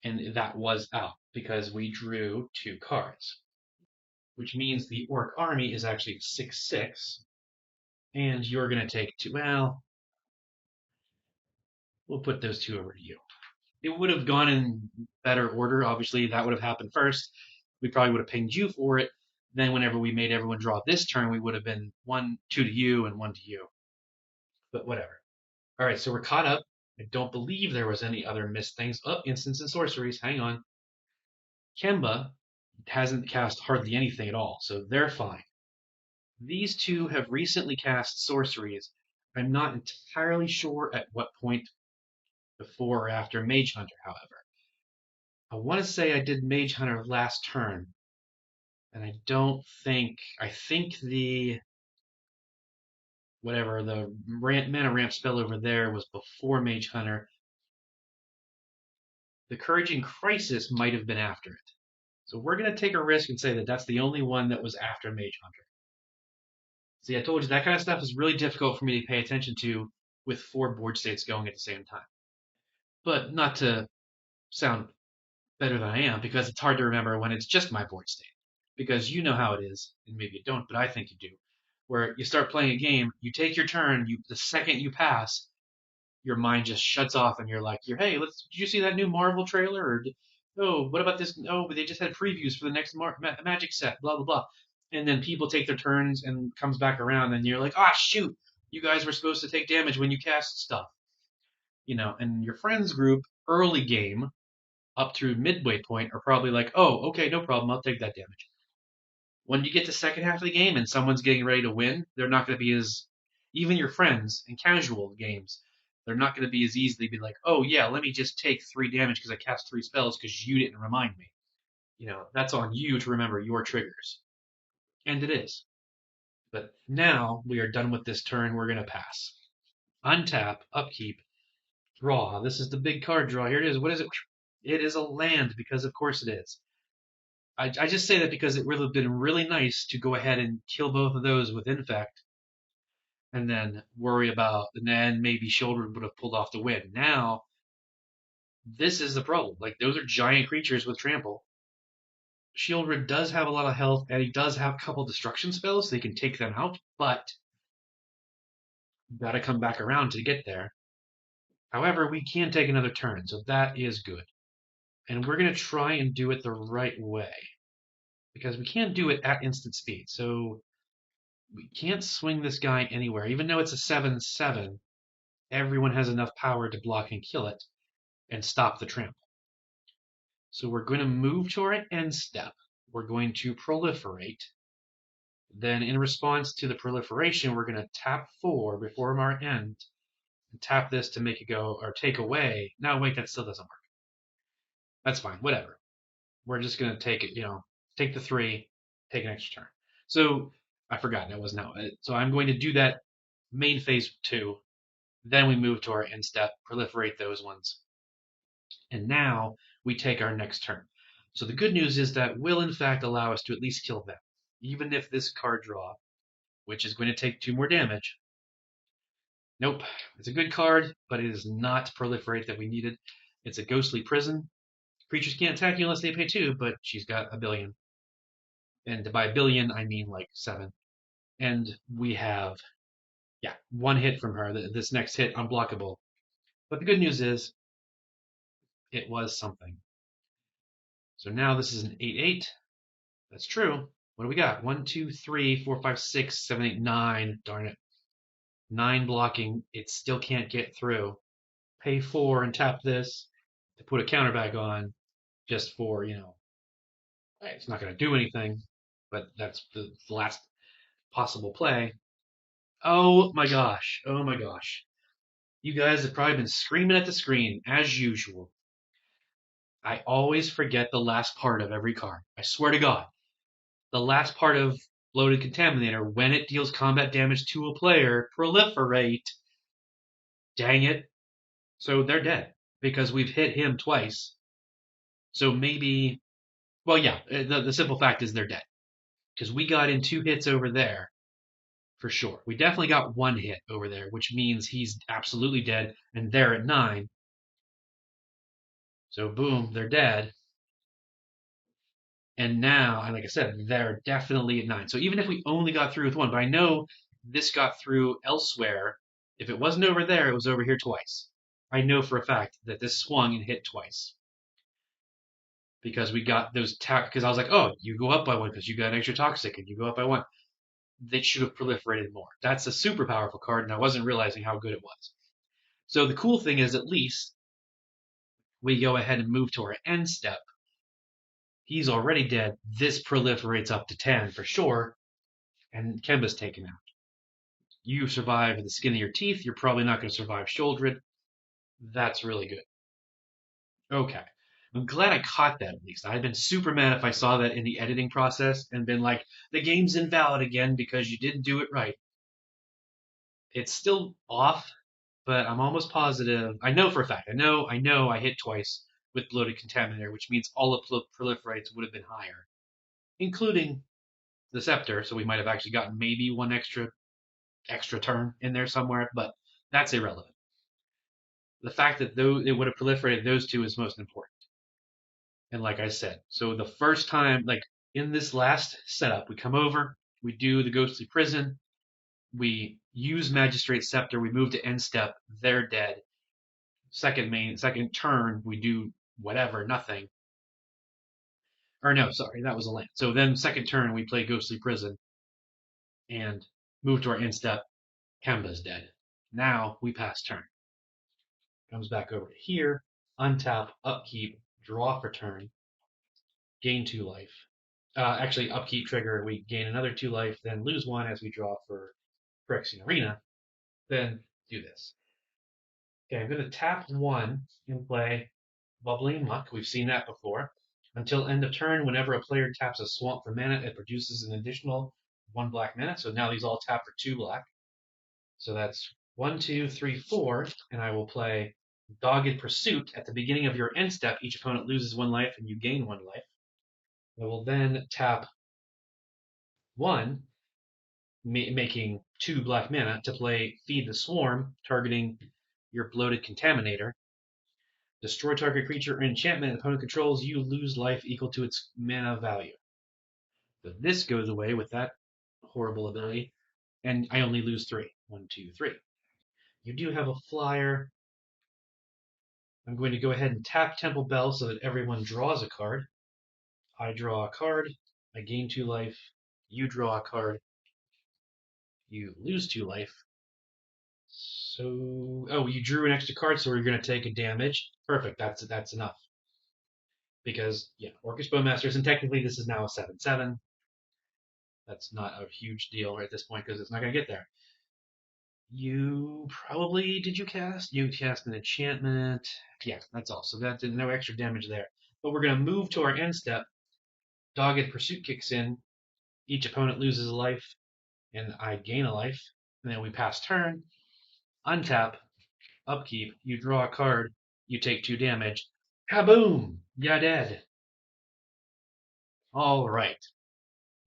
And that was out because we drew 2 cards, which means the Orc army is actually 6/6, and you're going to take 2. Well, we'll put those 2 over to you. It would have gone in better order. Obviously, that would have happened first. we probably would have pinged you for it. Then whenever we made everyone draw this turn, we would have been 1, 2 to you and 1 to you. But whatever. All right, so we're caught up. I don't believe there was any other missed things. Oh, instants and sorceries. Hang on. Kemba hasn't cast hardly anything at all, so they're fine. These two have recently cast sorceries. I'm not entirely sure at what point before or after Mage Hunter, however. I want to say I did Mage Hunter last turn, and I think the mana ramp spell over there was before Mage Hunter. The Encouraging Crisis might have been after it. So we're going to take a risk and say that that's the only one that was after Mage Hunter. See, I told you that kind of stuff is really difficult for me to pay attention to with 4 board states going at the same time. But not to sound better than I am, because it's hard to remember when it's just my board state. Because you know how it is, and maybe you don't, but I think you do. Where you start playing a game, you take your turn, the second you pass, your mind just shuts off, and you're like, hey, did you see that new Marvel trailer? Or, oh, what about this? Oh, but they just had previews for the next Magic set, blah, blah, blah. And then people take their turns and comes back around, and you're like, shoot, you guys were supposed to take damage when you cast stuff. And your friends group, early game, up through midway point, are probably like, oh, okay, no problem, I'll take that damage. When you get to second half of the game and someone's getting ready to win, they're not going to be even your friends in casual games, they're not going to be as easily be like, oh yeah, let me just take 3 damage because I cast 3 spells because you didn't remind me. That's on you to remember your triggers. And it is. But now we are done with this turn, we're going to pass. Untap, upkeep, draw. This is the big card draw. Here it is. What is it? It is a land, because of course it is. I just say that because it would have been really nice to go ahead and kill both of those with Infect, and then worry about, and then maybe Sheoldred would have pulled off the win. Now, this is the problem. Like, those are giant creatures with trample. Sheoldred does have a lot of health, and he does have a couple destruction spells, so he can take them out, but gotta come back around to get there. However, we can take another turn, so that is good. And we're going to try and do it the right way, because we can't do it at instant speed. So we can't swing this guy anywhere. Even though it's a 7/7, everyone has enough power to block and kill it and stop the trample. So we're going to move to our end step. We're going to proliferate. Then in response to the proliferation, we're going to tap 4 before our end, and tap this to make it go, or take away. No, wait, that still doesn't work. That's fine, whatever. We're just going to take it, take the 3, take an extra turn. So I forgot, that wasn't how it. So I'm going to do that main phase 2. Then we move to our end step, proliferate those ones. And now we take our next turn. So the good news is that will in fact allow us to at least kill them. Even if this card draw, which is going to take 2 more damage. Nope, it's a good card, but it is not proliferate that we needed. It's a Ghostly Prison. Creatures can't attack you unless they pay 2, but she's got a billion. And by a billion, I mean like 7. And we have, 1 hit from her. This next hit, unblockable. But the good news is, it was something. So now this is an 8/8. That's true. What do we got? 1, 2, 3, 4, 5, 6, 7, 8, 9. Darn it. 9 blocking. It still can't get through. Pay 4 and tap this to put a counter back on, just for, it's not going to do anything, but that's the last possible play. Oh my gosh. Oh my gosh. You guys have probably been screaming at the screen, as usual. I always forget the last part of every card. I swear to God. The last part of Bloated Contaminator, when it deals combat damage to a player, proliferate. Dang it. So they're dead, because we've hit him twice. So maybe, the simple fact is they're dead. Because we got in 2 hits over there, for sure. We definitely got 1 hit over there, which means he's absolutely dead, and they're at 9. So boom, they're dead. And now, and like I said, they're definitely at 9. So even if we only got through with 1, but I know this got through elsewhere. If it wasn't over there, it was over here twice. I know for a fact that this swung and hit twice. because we got those because I was like, oh, you go up by one because you got extra toxic and you go up by one. They should have proliferated more. That's a super powerful card, and I wasn't realizing how good it was. So the cool thing is, at least we go ahead and move to our end step. He's already dead. This proliferates up to 10 for sure, and Kemba's taken out. You survive the skin of your teeth. You're probably not going to survive Sheoldred. That's really good. Okay. I'm glad I caught that at least. I'd been super mad if I saw that in the editing process and been like, the game's invalid again because you didn't do it right. It's still off, but I'm almost positive. I know for a fact. I know I hit twice with Bloated Contaminator, which means all the proliferates would have been higher, including the Scepter, so we might have actually gotten maybe one extra turn in there somewhere, but that's irrelevant. The fact that it would have proliferated those two is most important. And like I said, so the first time, like in this last setup, we come over, we do the Ghostly Prison, we use Magistrate Scepter, we move to end step, they're dead. Second turn, we do whatever, nothing. Or no, sorry, that was a land. So then second turn, we play Ghostly Prison and move to our end step. Kemba's dead. Now we pass turn. Comes back over to here, untap, upkeep, draw for turn, gain 2 life. Actually, upkeep trigger, we gain another 2 life, then lose 1 as we draw for Phyrexian Arena. Then do this. Okay, I'm going to tap 1 and play Bubbling Muck. We've seen that before. Until end of turn, whenever a player taps a swamp for mana, it produces an additional 1 black mana. So now these all tap for 2 black. So that's 1, 2, 3, 4, and I will play Dogged Pursuit. At the beginning of your end step, each opponent loses 1 life and you gain 1 life. I will then tap 1, making 2 black mana, to play Feed the Swarm, targeting your Bloated Contaminator. Destroy target creature or enchantment opponent controls, you lose life equal to its mana value. So this goes away with that horrible ability, and I only lose 3. 1, 2, 3. You do have a flyer. I'm going to go ahead and tap Temple Bell so that everyone draws a card. I draw a card, I gain 2 life, you draw a card, you lose 2 life. So, oh, you drew an extra card, so we're going to take a damage. Perfect, that's enough. Because, yeah, Orcish Bowmasters, and technically this is now a 7/7. That's not a huge deal at this point because it's not going to get there. You probably, did you cast? You cast an enchantment. Yeah, that's all. So that did no extra damage there. But we're going to move to our end step. Dogged Pursuit kicks in. Each opponent loses a life, and I gain a life. And then we pass turn. Untap. Upkeep. You draw a card. You take 2 damage. Kaboom! You're dead. All right.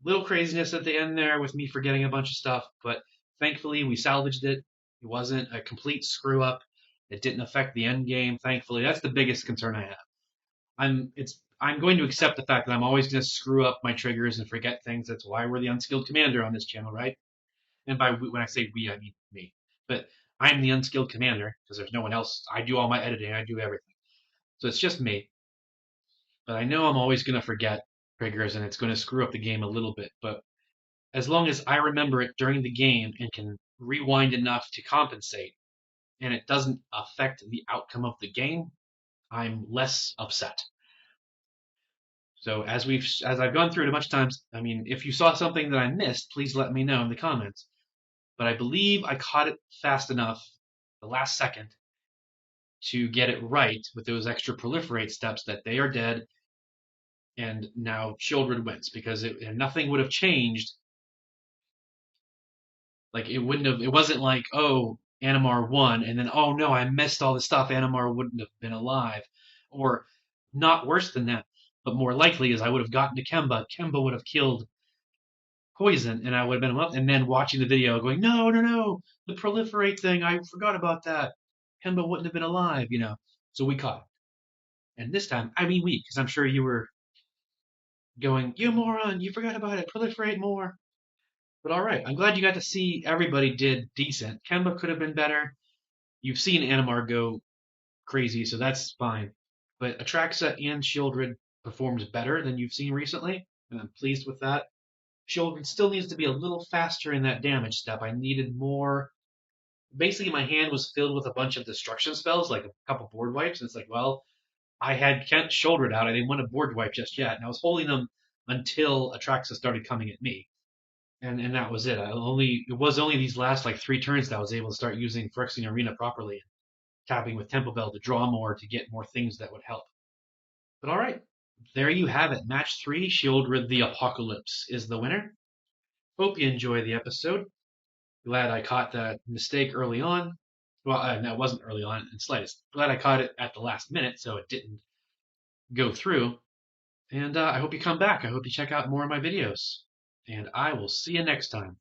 Little craziness at the end there with me forgetting a bunch of stuff, but thankfully we salvaged it. It wasn't a complete screw up. It didn't affect the end game. Thankfully, that's the biggest concern I have. I'm going to accept the fact that I'm always going to screw up my triggers and forget things. That's why we're the Unskilled Commander on this channel, right? And by when I say we, I mean me. But I'm the Unskilled Commander because there's no one else. I do all my editing. I do everything. So it's just me. But I know I'm always going to forget triggers and it's going to screw up the game a little bit. But as long as I remember it during the game and can rewind enough to compensate, and it doesn't affect the outcome of the game, I'm less upset. So as I've gone through it a bunch of times, I mean, if you saw something that I missed, please let me know in the comments. But I believe I caught it fast enough, the last second, to get it right with those extra proliferate steps that they are dead, and now Sheoldred wins because nothing would have changed. Like it wasn't like, oh, Animar won, and then, oh no, I missed all the stuff, Animar wouldn't have been alive. Or not worse than that, but more likely is I would have gotten to Kemba. Kemba would have killed Poison, and I would have been up, and then watching the video going, no, the proliferate thing, I forgot about that. Kemba wouldn't have been alive, So we caught it. And this time, I mean we, because I'm sure you were going, you moron, you forgot about it, proliferate more. But all right, I'm glad you got to see everybody did decent. Kemba could have been better. You've seen Animar go crazy, so that's fine. But Atraxa and Sheoldred performed better than you've seen recently, and I'm pleased with that. Sheoldred still needs to be a little faster in that damage step. I needed more. Basically, my hand was filled with a bunch of destruction spells, like a couple board wipes, and it's like, well, I had Kent Sheoldred out. I didn't want a board wipe just yet, and I was holding them until Atraxa started coming at me, and that was it. It was only these last like 3 turns that I was able to start using Phyrexian Arena properly, tapping with Temple Bell to draw more to get more things that would help. But all right, there you have it. Match 3, Sheoldred the Apocalypse is the winner. Hope you enjoy the episode. Glad I caught that mistake early on. Well, no, it wasn't early on in the slightest. Glad I caught it at the last minute so it didn't go through. And I hope you come back. I hope you check out more of my videos. And I will see you next time.